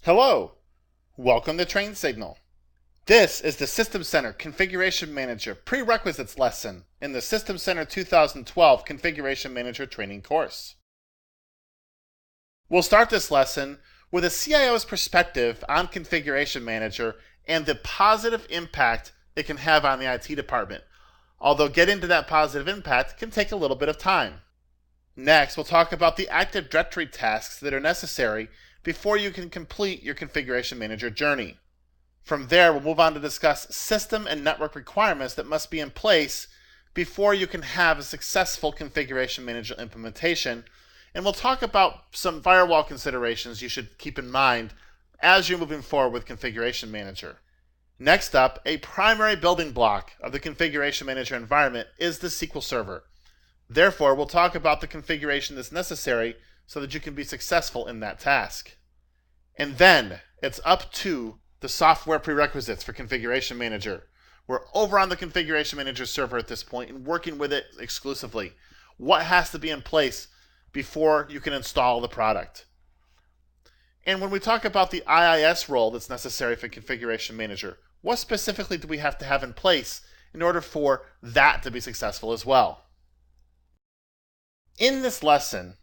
Hello, welcome to Train Signal. This is the System Center Configuration Manager Prerequisites lesson in the System Center 2012 Configuration Manager training course. We'll start this lesson with a CIO's perspective on Configuration Manager and the positive impact it can have on the IT department, although getting to that positive impact can take a little bit of time. Next, we'll talk about the Active Directory tasks that are necessary before you can complete your Configuration Manager journey. From there, we'll move on to discuss system and network requirements that must be in place before you can have a successful Configuration Manager implementation, and we'll talk about some firewall considerations you should keep in mind as you're moving forward with Configuration Manager. Next up, a primary building block of the Configuration Manager environment is the SQL Server. Therefore, we'll talk about the configuration that's necessary so that you can be successful in that task. And then, it's up to the software prerequisites for Configuration Manager. We're over on the Configuration Manager server at this point and working with it exclusively. What has to be in place before you can install the product? And when we talk about the IIS role that's necessary for Configuration Manager, what specifically do we have to have in place in order for that to be successful as well? In this lesson,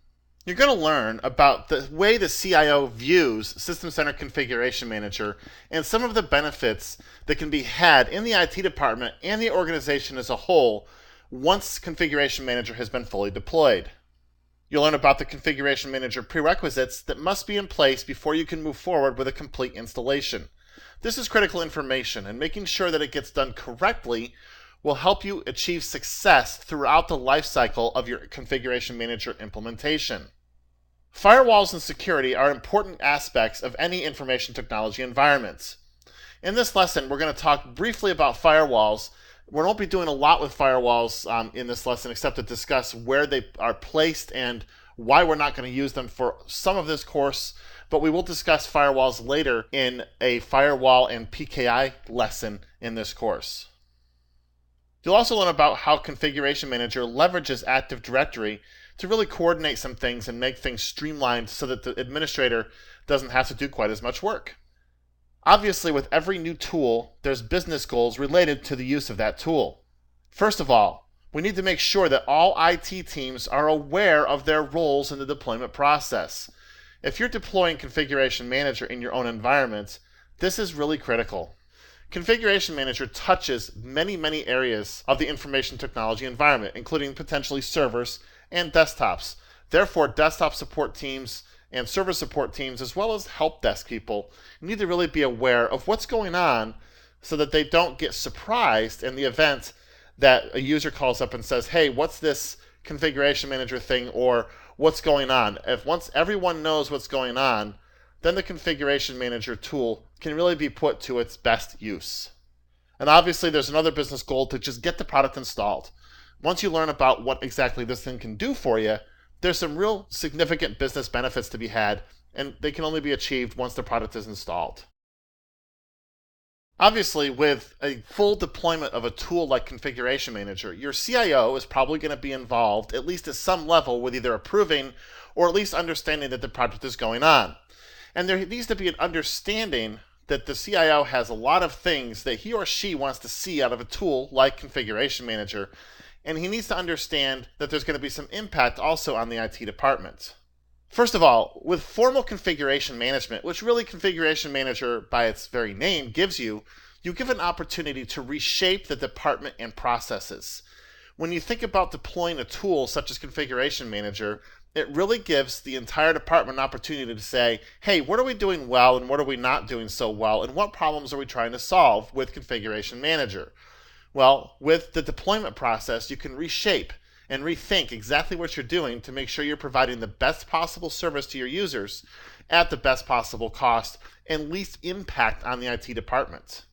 you're going to learn about the way the CIO views System Center Configuration Manager and some of the benefits that can be had in the IT department and the organization as a whole once Configuration Manager has been fully deployed. You'll learn about the Configuration Manager prerequisites that must be in place before you can move forward with a complete installation. This is critical information, and making sure that it gets done correctly will help you achieve success throughout the life cycle of your Configuration Manager implementation. Firewalls and security are important aspects of any information technology environment. In this lesson, we're going to talk briefly about firewalls. We won't be doing a lot with firewalls in this lesson except to discuss where they are placed and why we're not going to use them for some of this course, but we will discuss firewalls later in a firewall and PKI lesson in this course. You'll also learn about how Configuration Manager leverages Active Directory to really coordinate some things and make things streamlined so that the administrator doesn't have to do quite as much work. Obviously, with every new tool, there's business goals related to the use of that tool. First of all, we need to make sure that all IT teams are aware of their roles in the deployment process. If you're deploying Configuration Manager in your own environment, this is really critical. Configuration Manager touches many areas of the information technology environment, including potentially servers and desktops. Therefore, desktop support teams and server support teams, as well as help desk people, need to really be aware of what's going on so that they don't get surprised in the event that a user calls up and says, hey, what's this Configuration Manager thing, or what's going on? If once everyone knows what's going on, then the Configuration Manager tool can really be put to its best use. And obviously there's another business goal to just get the product installed. Once you learn about what exactly this thing can do for you, there's some real significant business benefits to be had, and they can only be achieved once the product is installed. Obviously, with a full deployment of a tool like Configuration Manager, your CIO is probably going to be involved, at least at some level, with either approving or at least understanding that the project is going on. And there needs to be an understanding that the CIO has a lot of things that he or she wants to see out of a tool like Configuration Manager, and he needs to understand that there's going to be some impact also on the IT department. First of all, with formal configuration management, which really Configuration Manager by its very name gives you, you give an opportunity to reshape the department and processes. When you think about deploying a tool such as Configuration Manager, it really gives the entire department an opportunity to say, hey, what are we doing well and what are we not doing so well, and what problems are we trying to solve with Configuration Manager? Well, with the deployment process, you can reshape and rethink exactly what you're doing to make sure you're providing the best possible service to your users at the best possible cost and least impact on the IT department.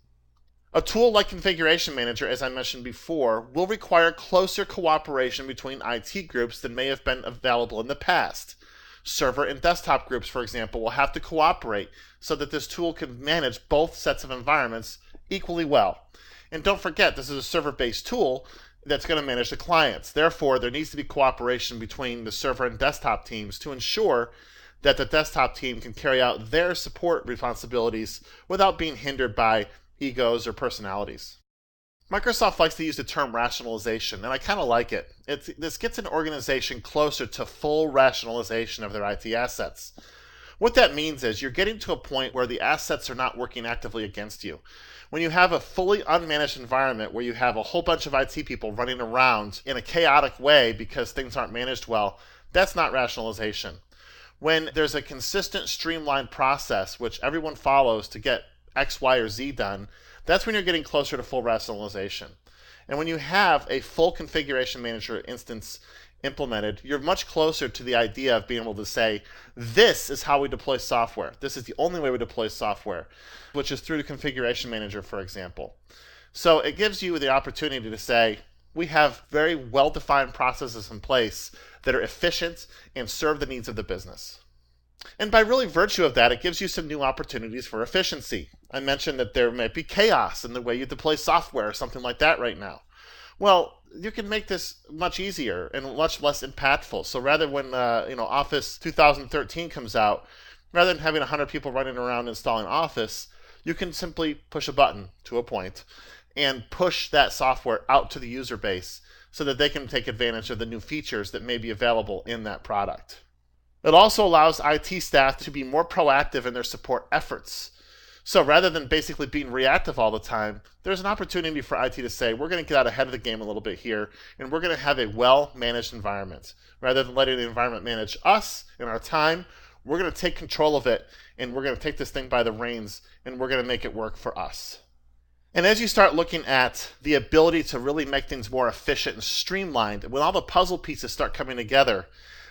A tool like Configuration Manager, as I mentioned before, will require closer cooperation between IT groups than may have been available in the past. Server and desktop groups, for example, will have to cooperate so that this tool can manage both sets of environments equally well. And don't forget, this is a server-based tool that's going to manage the clients. Therefore, there needs to be cooperation between the server and desktop teams to ensure that the desktop team can carry out their support responsibilities without being hindered by egos or personalities. Microsoft likes to use the term rationalization, and I kind of like it. This gets an organization closer to full rationalization of their IT assets. What that means is you're getting to a point where the assets are not working actively against you. When you have a fully unmanaged environment where you have a whole bunch of IT people running around in a chaotic way because things aren't managed well, that's not rationalization. When there's a consistent, streamlined process which everyone follows to get X, Y, or Z done, that's when you're getting closer to full rationalization. And when you have a full configuration manager instance implemented, you're much closer to the idea of being able to say, this is how we deploy software. This is the only way we deploy software, which is through the configuration manager, for example. So it gives you the opportunity to say, we have very well-defined processes in place that are efficient and serve the needs of the business. And by really virtue of that, it gives you some new opportunities for efficiency. I mentioned that there might be chaos in the way you deploy software or something like that right now. Well, you can make this much easier and much less impactful. So rather when Office 2013 comes out, rather than having 100 people running around installing Office, you can simply push a button to a point and push that software out to the user base so that they can take advantage of the new features that may be available in that product. It also allows IT staff to be more proactive in their support efforts. So rather than basically being reactive all the time, there's an opportunity for IT to say, we're going to get out ahead of the game a little bit here, and we're going to have a well-managed environment. Rather than letting the environment manage us in our time, we're going to take control of it, and we're going to take this thing by the reins, and we're going to make it work for us. And as you start looking at the ability to really make things more efficient and streamlined, when all the puzzle pieces start coming together,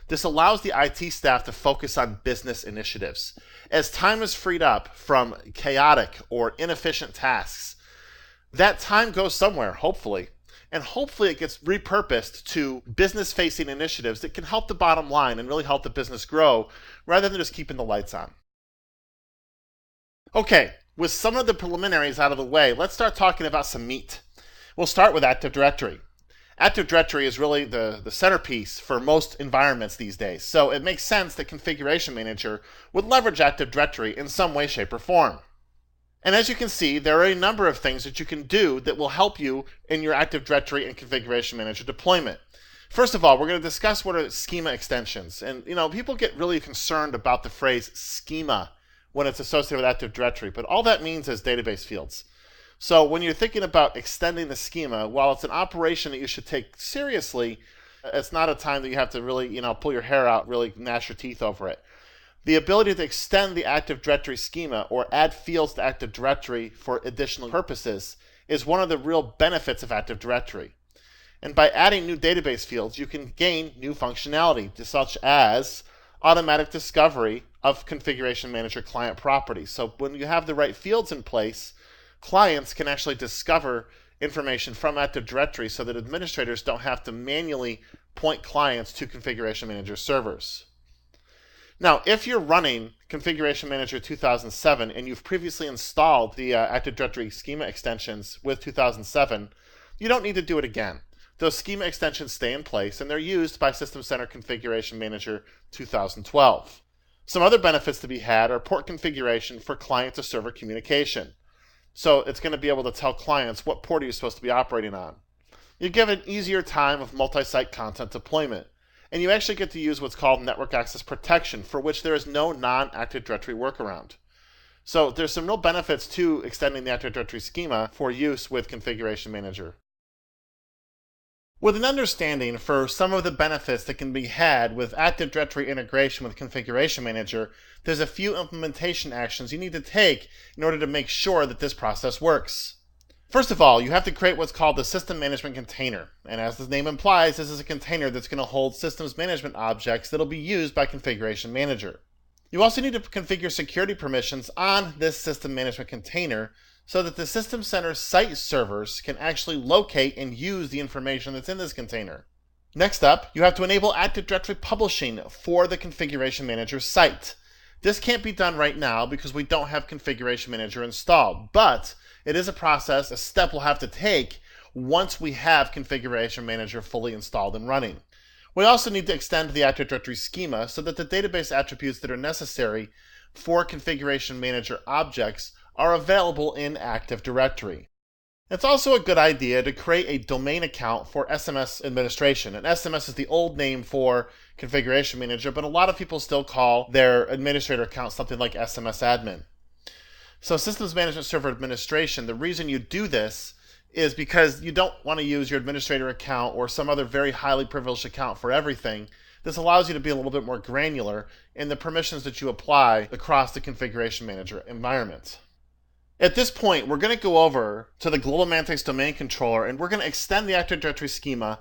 this allows the IT staff to focus on business initiatives. As time is freed up from chaotic or inefficient tasks, that time goes somewhere, hopefully. And hopefully it gets repurposed to business-facing initiatives that can help the bottom line and really help the business grow, rather than just keeping the lights on. Okay, with some of the preliminaries out of the way, let's start talking about some meat. We'll start with Active Directory. Active Directory is really the centerpiece for most environments these days, so it makes sense that Configuration Manager would leverage Active Directory in some way, shape, or form. And as you can see, there are a number of things that you can do that will help you in your Active Directory and Configuration Manager deployment. First of all, we're going to discuss what are schema extensions. And people get really concerned about the phrase schema when it's associated with Active Directory, but all that means is database fields. So when you're thinking about extending the schema, while it's an operation that you should take seriously, it's not a time that you have to really, pull your hair out, really gnash your teeth over it. The ability to extend the Active Directory schema or add fields to Active Directory for additional purposes is one of the real benefits of Active Directory. And by adding new database fields, you can gain new functionality, such as automatic discovery of Configuration Manager client properties. So when you have the right fields in place, clients can actually discover information from Active Directory so that administrators don't have to manually point clients to Configuration Manager servers. Now, if you're running Configuration Manager 2007 and you've previously installed the Active Directory schema extensions with 2007, you don't need to do it again. Those schema extensions stay in place and they're used by System Center Configuration Manager 2012. Some other benefits to be had are port configuration for client to server communication. So it's going to be able to tell clients what port are you supposed to be operating on. You give an easier time of multi-site content deployment. And you actually get to use what's called network access protection, for which there is no non-Active Directory workaround. So there's some real benefits to extending the Active Directory schema for use with Configuration Manager. With an understanding for some of the benefits that can be had with Active Directory integration with Configuration Manager, there's a few implementation actions you need to take in order to make sure that this process works. First of all, you have to create what's called the System Management Container. And as the name implies, this is a container that's going to hold systems management objects that will be used by Configuration Manager. You also need to configure security permissions on this System Management Container so that the System Center site servers can actually locate and use the information that's in this container. Next up, you have to enable Active Directory publishing for the Configuration Manager site. This can't be done right now because we don't have Configuration Manager installed, but it is a step we'll have to take once we have Configuration Manager fully installed and running. We also need to extend the Active Directory schema so that the database attributes that are necessary for Configuration Manager objects are available in Active Directory. It's also a good idea to create a domain account for SMS administration. And SMS is the old name for Configuration Manager, but a lot of people still call their administrator account something like SMS admin. So Systems Management Server Administration, the reason you do this is because you don't want to use your administrator account or some other very highly privileged account for everything. This allows you to be a little bit more granular in the permissions that you apply across the Configuration Manager environment. At this point, we're going to go over to the Global Mantic Domain Controller, and we're going to extend the Active Directory schema,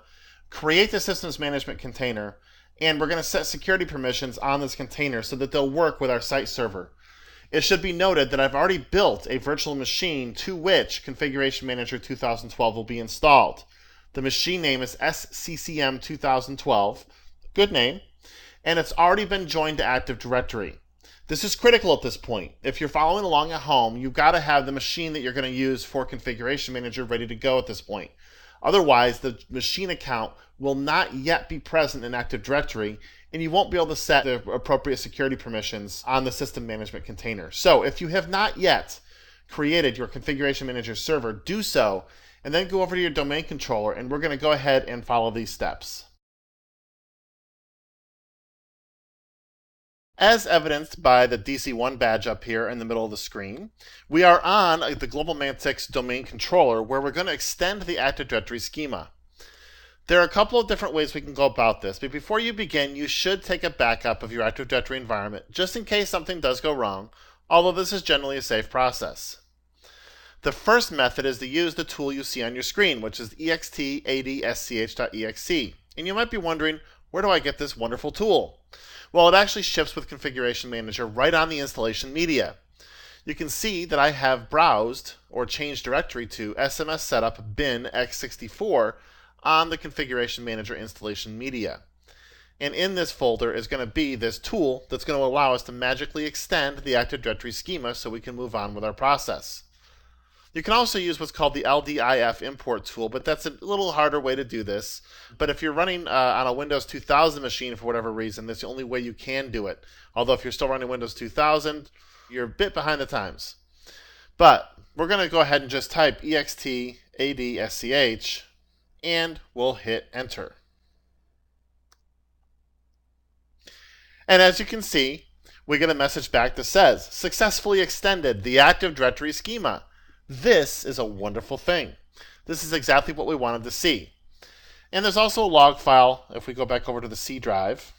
create the Systems Management container, and we're going to set security permissions on this container so that they'll work with our site server. It should be noted that I've already built a virtual machine to which Configuration Manager 2012 will be installed. The machine name is SCCM 2012, good name, and it's already been joined to Active Directory. This is critical at this point. If you're following along at home, you've got to have the machine that you're going to use for Configuration Manager ready to go at this point. Otherwise, the machine account will not yet be present in Active Directory, and you won't be able to set the appropriate security permissions on the system management container. So if you have not yet created your Configuration Manager server, do so, and then go over to your domain controller, and we're going to go ahead and follow these steps. As evidenced by the DC1 badge up here in the middle of the screen, we are on the Global Mantic Domain Controller where we're going to extend the Active Directory schema. There are a couple of different ways we can go about this, but before you begin, you should take a backup of your Active Directory environment just in case something does go wrong, although this is generally a safe process. The first method is to use the tool you see on your screen, which is extaddsch.exe. And you might be wondering, where do I get this wonderful tool? Well, it actually ships with Configuration Manager right on the installation media. You can see that I have browsed or changed directory to SMS setup bin x64 on the Configuration Manager installation media. And in this folder is going to be this tool that's going to allow us to magically extend the Active Directory schema so we can move on with our process. You can also use what's called the LDIF import tool, but that's a little harder way to do this. But if you're running on a Windows 2000 machine for whatever reason, that's the only way you can do it. Although if you're still running Windows 2000, you're a bit behind the times. But we're going to go ahead and just type extaddsch, and we'll hit enter. And as you can see, we get a message back that says, successfully extended the Active Directory schema. This is a wonderful thing. This is exactly what we wanted to see. And there's also a log file. If we go back over to the C drive,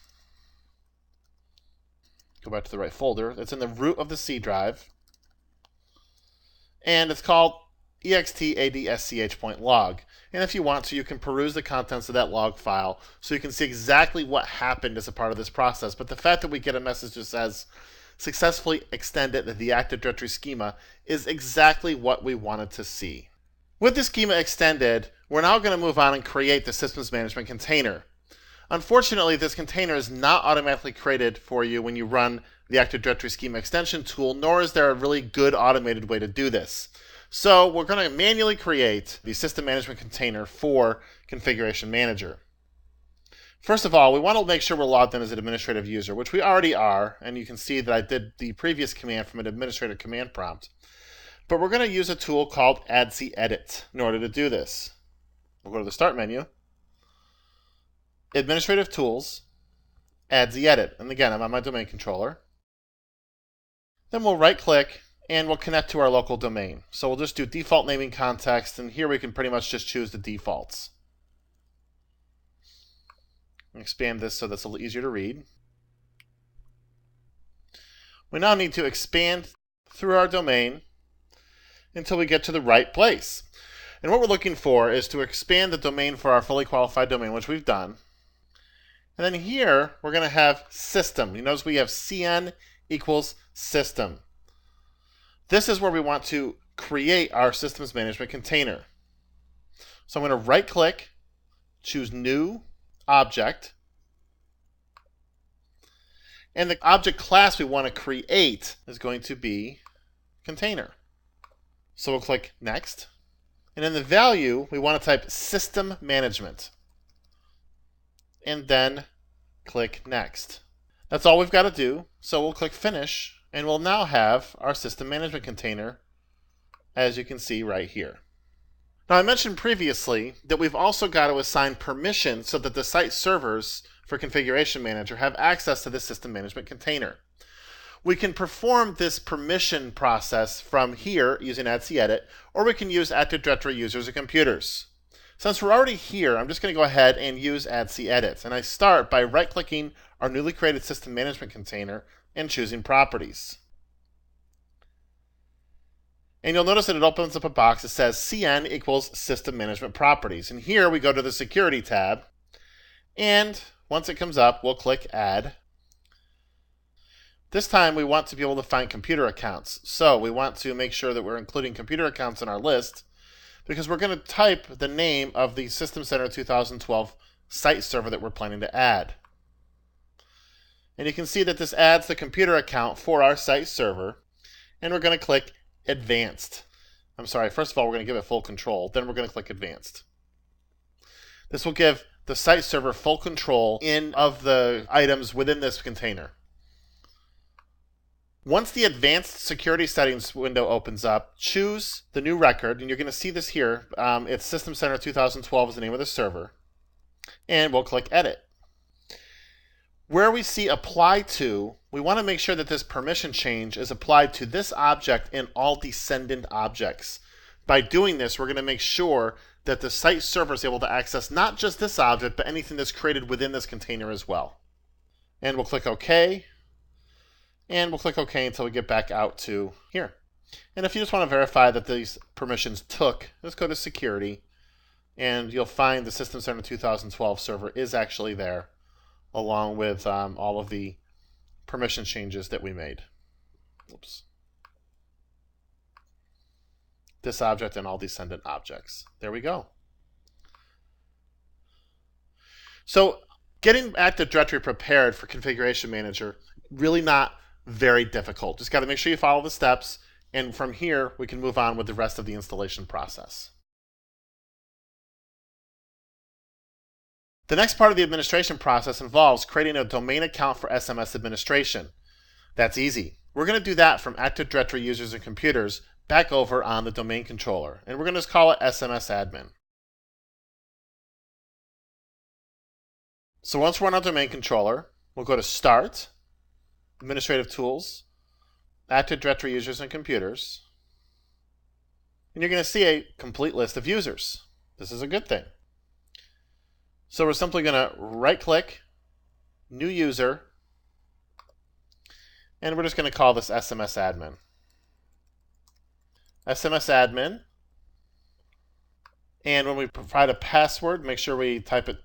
go back to the right folder, it's in the root of the C drive, and it's called extaddsch.log. And if you want to, you can peruse the contents of that log file so you can see exactly what happened as a part of this process. But the fact that we get a message that says, successfully extended the Active Directory schema is exactly what we wanted to see. With the schema extended, we're now going to move on and create the Systems Management container. Unfortunately, this container is not automatically created for you when you run the Active Directory schema extension tool, nor is there a really good automated way to do this. So we're going to manually create the System Management container for Configuration Manager. First of all, we want to make sure we're logged in as an administrative user, which we already are, and you can see that I did the previous command from an administrator command prompt. But we're going to use a tool called ADZEdit in order to do this. We'll go to the Start menu, Administrative Tools, ADZEdit, and again, I'm on my domain controller. Then we'll right-click, and we'll connect to our local domain. So we'll just do default naming context, and here we can pretty much just choose the defaults. Expand this so that's a little easier to read. We now need to expand through our domain until we get to the right place. And what we're looking for is to expand the domain for our fully qualified domain, which we've done. And then here, we're going to have system. You notice we have CN equals system. This is where we want to create our Systems Management container. So I'm going to right-click, choose New, Object, and the object class we want to create is going to be container. So we'll click Next, and in the value we want to type System Management. and then click Next. That's all we've got to do. So we'll click Finish, and we'll now have our system management container, as you can see right here. Now, I mentioned previously that we've also got to assign permission so that the site servers for Configuration Manager have access to this system management container. We can perform this permission process from here using ADC-Edit, or we can use Active Directory users and computers. Since we're already here, I'm just going to go ahead and use ADC-Edit, and I start by right-clicking our newly created system management container and choosing Properties. And you'll notice that it opens up a box that says CN equals System Management Properties. And here we go to the Security tab, and once it comes up, we'll click Add. This time we want to be able to find computer accounts. So we want to make sure that we're including computer accounts in our list, because we're going to type the name of the System Center 2012 site server that we're planning to add. And you can see that this adds the computer account for our site server, and we're going to click Advanced. First of all, we're going to give it full control, then we're going to click Advanced. This will give the site server full control of the items within this container. Once the Advanced Security Settings window opens up, choose the new record, and you're going to see this here. It's System Center 2012 is the name of the server, and we'll click Edit. Where we see Apply To, we want to make sure that this permission change is applied to this object and all descendant objects. By doing this, we're going to make sure that the site server is able to access not just this object, but anything that's created within this container as well. And we'll click OK. And we'll click OK until we get back out to here. And if you just want to verify that these permissions took, let's go to Security, and you'll find the System Center 2012 server is actually there, along with all of the permission changes that we made. Oops. This object and all descendant objects. There we go. So getting Active Directory prepared for Configuration Manager, really not very difficult. Just got to make sure you follow the steps, and from here we can move on with the rest of the installation process. The next part of the administration process involves creating a domain account for SMS administration. That's easy. We're going to do that from Active Directory users and computers back over on the domain controller, and we're going to just call it SMS admin. So once we're on our domain controller, we'll go to Start, Administrative Tools, Active Directory users and computers, and you're going to see a complete list of users. This is a good thing. So we're simply going to right-click, New User, and we're just going to call this SMS Admin. SMS Admin, and when we provide a password, make sure we type it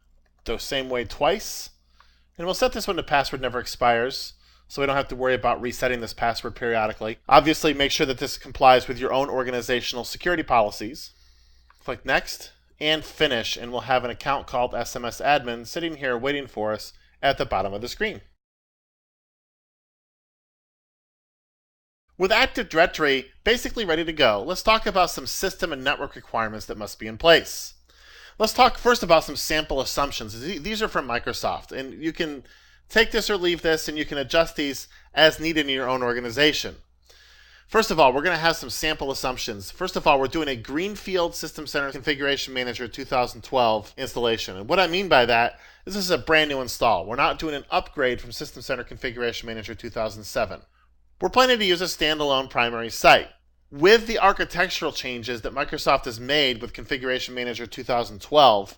the same way twice, and we'll set this one to password never expires, so we don't have to worry about resetting this password periodically. Obviously, make sure that this complies with your own organizational security policies. Click Next and Finish, and we'll have an account called SMS Admin sitting here waiting for us at the bottom of the screen. With Active Directory basically ready to go, let's talk about some system and network requirements that must be in place. Let's talk first about some sample assumptions. These are from Microsoft, and you can take this or leave this, and you can adjust these as needed in your own organization. First of all, we're going to have some sample assumptions. First of all, we're doing a Greenfield System Center Configuration Manager 2012 installation. And what I mean by that is this is a brand new install. We're not doing an upgrade from System Center Configuration Manager 2007. We're planning to use a standalone primary site. With the architectural changes that Microsoft has made with Configuration Manager 2012,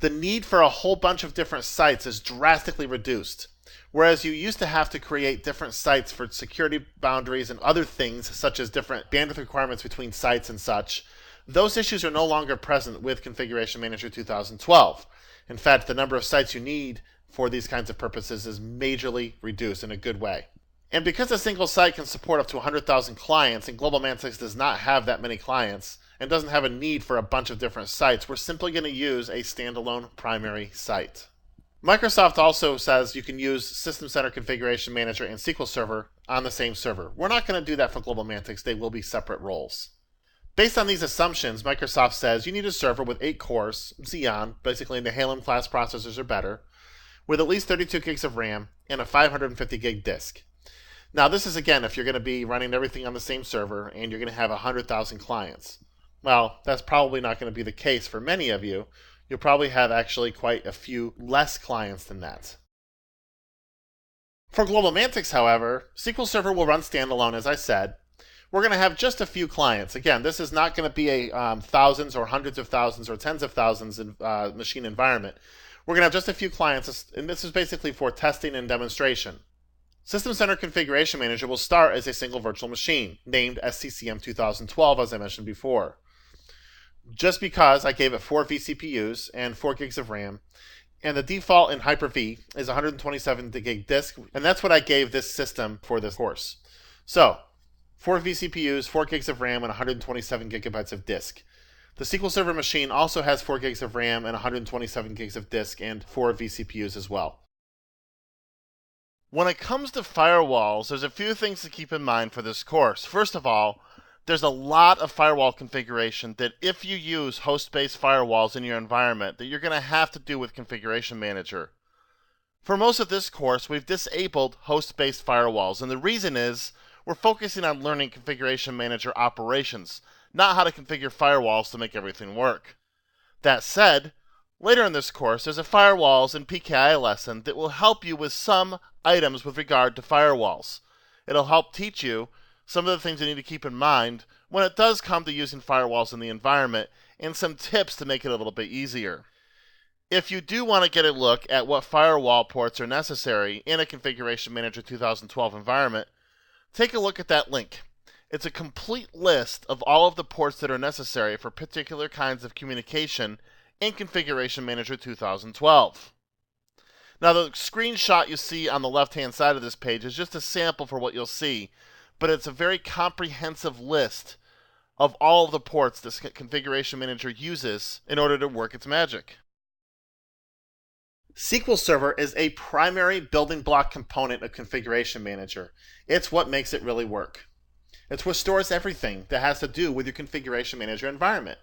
the need for a whole bunch of different sites is drastically reduced. Whereas you used to have to create different sites for security boundaries and other things, such as different bandwidth requirements between sites and such, those issues are no longer present with Configuration Manager 2012. In fact, the number of sites you need for these kinds of purposes is majorly reduced in a good way. And because a single site can support up to 100,000 clients, and Global Mantic does not have that many clients, and doesn't have a need for a bunch of different sites, we're simply going to use a standalone primary site. Microsoft also says you can use System Center Configuration Manager and SQL Server on the same server. We're not going to do that for Global Mantic. They will be separate roles. Based on these assumptions, Microsoft says you need a server with 8 cores, Xeon, basically the Halem class processors are better, with at least 32 gigs of RAM and a 550 gig disk. Now this is again if you're going to be running everything on the same server and you're going to have 100,000 clients. Well, that's probably not going to be the case for many of you. You'll probably have actually quite a few less clients than that. For GlobalMantics, however, SQL Server will run standalone, as I said. We're going to have just a few clients. Again, this is not going to be a thousands or hundreds of thousands or tens of thousands machine environment. We're going to have just a few clients, and this is basically for testing and demonstration. System Center Configuration Manager will start as a single virtual machine, named SCCM 2012, as I mentioned before. Just because I gave it 4 vCPUs and 4 gigs of RAM, and the default in Hyper-V is 127 gig disk, and that's what I gave this system for this course. So, 4 vCPUs, 4 gigs of RAM, and 127 gigabytes of disk. The SQL Server machine also has 4 gigs of RAM and 127 gigs of disk and 4 vCPUs as well. When it comes to firewalls, there's a few things to keep in mind for this course. First of all, there's a lot of firewall configuration that if you use host-based firewalls in your environment that you're going to have to do with Configuration Manager. For most of this course, we've disabled host-based firewalls, and the reason is we're focusing on learning Configuration Manager operations, not how to configure firewalls to make everything work. That said, later in this course, there's a firewalls and PKI lesson that will help you with some items with regard to firewalls. It'll help teach you some of the things you need to keep in mind when it does come to using firewalls in the environment, and some tips to make it a little bit easier. If you do want to get a look at what firewall ports are necessary in a Configuration Manager 2012 environment, take a look at that link. It's a complete list of all of the ports that are necessary for particular kinds of communication in Configuration Manager 2012. Now the screenshot you see on the left-hand side of this page is just a sample for what you'll see, but it's a very comprehensive list of all of the ports this Configuration Manager uses in order to work its magic. SQL Server is a primary building block component of Configuration Manager. It's what makes it really work. It's what stores everything that has to do with your Configuration Manager environment.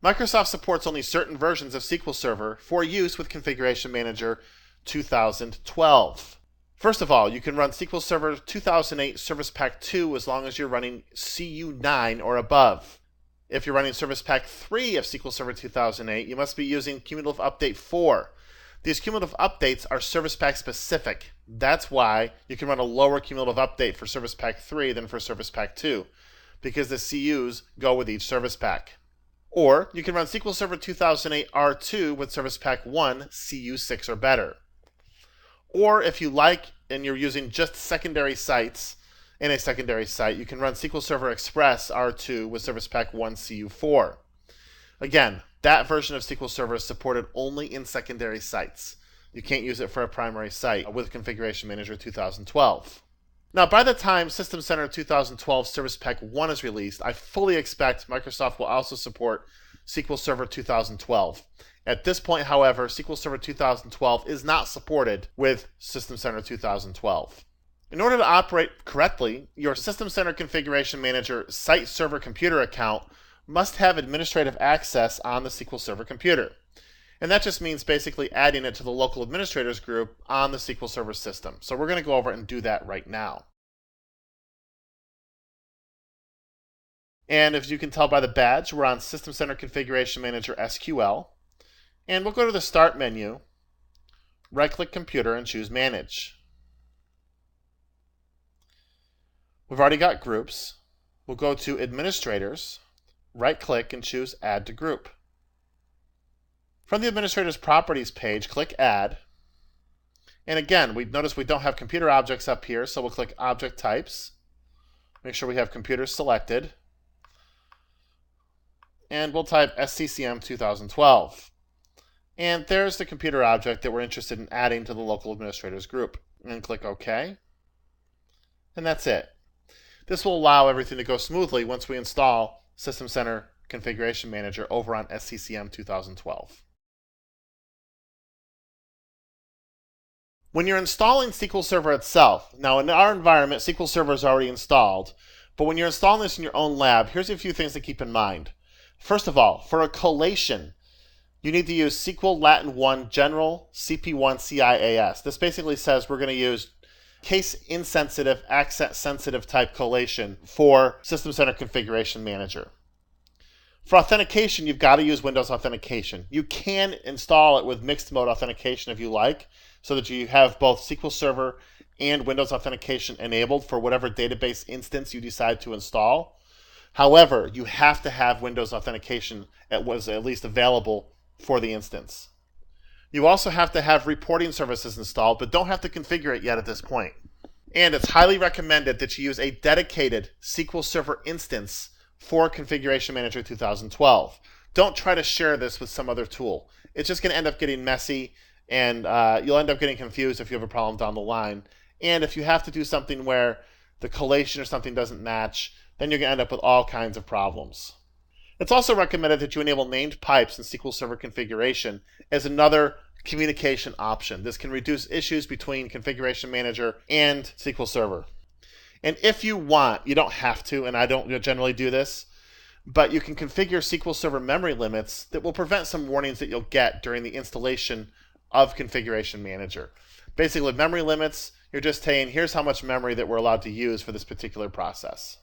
Microsoft supports only certain versions of SQL Server for use with Configuration Manager 2012. First of all, you can run SQL Server 2008 Service Pack 2 as long as you're running CU9 or above. If you're running Service Pack 3 of SQL Server 2008, you must be using Cumulative Update 4. These cumulative updates are Service Pack specific. That's why you can run a lower cumulative update for Service Pack 3 than for Service Pack 2, because the CUs go with each Service Pack. Or you can run SQL Server 2008 R2 with Service Pack 1 CU6 or better. Or if you like and you're using just secondary sites in a secondary site, you can run SQL Server Express R2 with Service Pack 1 CU4. Again, that version of SQL Server is supported only in secondary sites. You can't use it for a primary site with Configuration Manager 2012. Now, by the time System Center 2012 Service Pack 1 is released, I fully expect Microsoft will also support SQL Server 2012. At this point, however, SQL Server 2012 is not supported with System Center 2012. In order to operate correctly, your System Center Configuration Manager site server computer account must have administrative access on the SQL Server computer. And that just means basically adding it to the local administrators group on the SQL Server system. So we're going to go over and do that right now. And as you can tell by the badge, we're on System Center Configuration Manager SQL. And we'll go to the Start menu, right-click Computer, and choose Manage. We've already got groups. We'll go to Administrators, right-click, and choose Add to Group. From the Administrators Properties page, click Add. And again, notice we don't have computer objects up here, so we'll click Object Types. Make sure we have computers selected. And we'll type SCCM 2012. And there's the computer object that we're interested in adding to the local administrators group. And click OK. And that's it. This will allow everything to go smoothly once we install System Center Configuration Manager over on SCCM 2012. When you're installing SQL Server itself, now in our environment, SQL Server is already installed, but when you're installing this in your own lab, here's a few things to keep in mind. First of all, for a collation, you need to use SQL Latin 1 General CP1 CIAS. This basically says we're going to use case insensitive, accent sensitive type collation for System Center Configuration Manager. For authentication, you've got to use Windows Authentication. You can install it with mixed mode authentication if you like, so that you have both SQL Server and Windows Authentication enabled for whatever database instance you decide to install. However, you have to have Windows Authentication at least available for the instance. You also have to have reporting services installed, but don't have to configure it yet at this point. And it's highly recommended that you use a dedicated SQL Server instance for Configuration Manager 2012. Don't try to share this with some other tool. It's just going to end up getting messy, and you'll end up getting confused if you have a problem down the line. And if you have to do something where the collation or something doesn't match, then you're going to end up with all kinds of problems. It's also recommended that you enable named pipes in SQL Server configuration as another communication option. This can reduce issues between Configuration Manager and SQL Server. And if you want, you don't have to, and I don't generally do this, but you can configure SQL Server memory limits that will prevent some warnings that you'll get during the installation of Configuration Manager. Basically, with memory limits, you're just saying, here's how much memory that we're allowed to use for this particular process.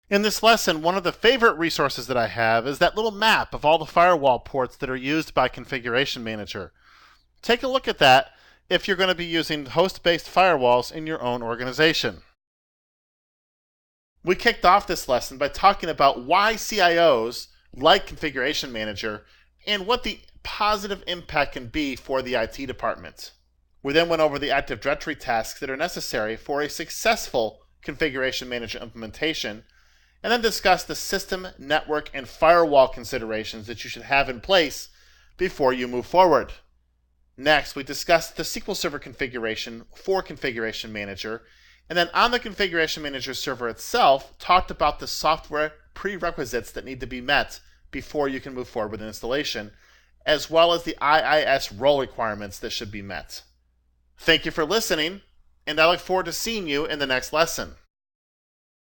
In this lesson, one of the favorite resources that I have is that little map of all the firewall ports that are used by Configuration Manager. Take a look at that if you're going to be using host-based firewalls in your own organization. We kicked off this lesson by talking about why CIOs like Configuration Manager and what the positive impact can be for the IT department. We then went over the Active Directory tasks that are necessary for a successful Configuration Manager implementation, and then discussed the system, network, and firewall considerations that you should have in place before you move forward. Next, we discussed the SQL Server configuration for Configuration Manager, and then on the Configuration Manager server itself, talked about the software prerequisites that need to be met before you can move forward with an installation, as well as the IIS role requirements that should be met. Thank you for listening, and I look forward to seeing you in the next lesson.